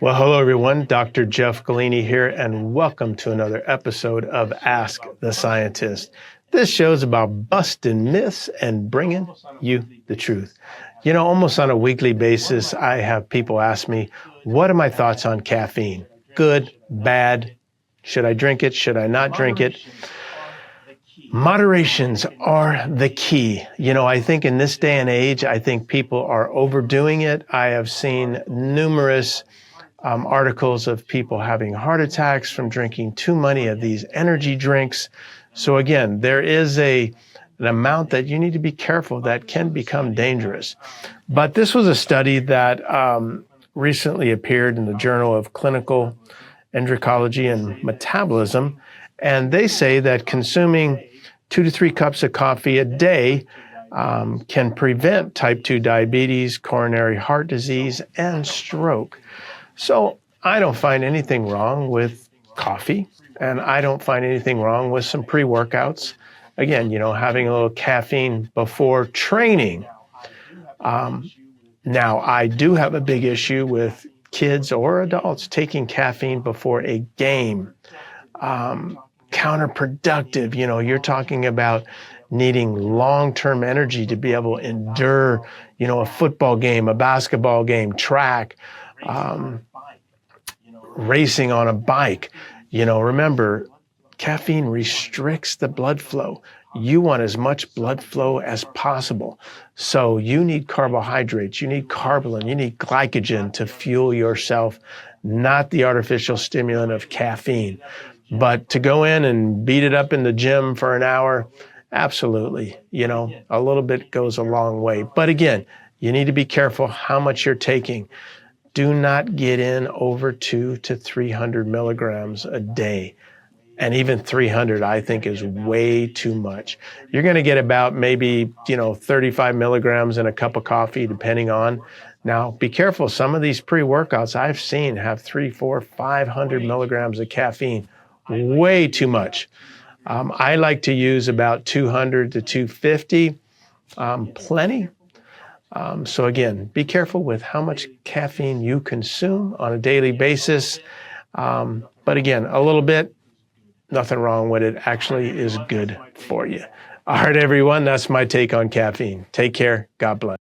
Well, hello everyone. Dr. Jeff Galini here, and welcome to another episode of Ask the Scientist. This show's about busting myths and bringing you the truth. You know, almost on a weekly basis, I have people ask me, what are my thoughts on caffeine? Good, bad? Should I drink it? Should I not drink it? Moderations are the key. You know, I think in this day and age, I think people are overdoing it. I have seen numerous articles of people having heart attacks from drinking too many of these energy drinks. So again, there is an amount that you need to be careful that can become dangerous. But this was a study that recently appeared in the Journal of Clinical Endocrinology and Metabolism, and they say that consuming 2 to 3 cups of coffee a day can prevent type 2 diabetes, coronary heart disease, and stroke. So I don't find anything wrong with coffee, and I don't find anything wrong with some pre-workouts. Again, you know, having a little caffeine before training. Now, I do have a big issue with kids or adults taking caffeine before a game. Counterproductive. You know, you're talking about needing long-term energy to be able to endure, you know, a football game, a basketball game, track, racing on a bike. You know, remember, caffeine restricts the blood flow. You want as much blood flow as possible. So you need carbohydrates, you need carbolin, you need glycogen to fuel yourself, not the artificial stimulant of caffeine. But to go in and beat it up in the gym for an hour, absolutely. You know, a little bit goes a long way. But again, you need to be careful how much you're taking. Do not get in over 200 to 300 milligrams a day. And even 300, I think, is way too much. You're going to get about maybe, 35 milligrams in a cup of coffee, depending on. Now, be careful. Some of these pre-workouts I've seen have 300, 400, 500 milligrams of caffeine. Way too much. I like to use about 200 to 250. Plenty. So again, be careful with how much caffeine you consume on a daily basis. But again, a little bit, nothing wrong with it. Actually is good for you. All right, everyone, that's my take on caffeine. Take care. God bless.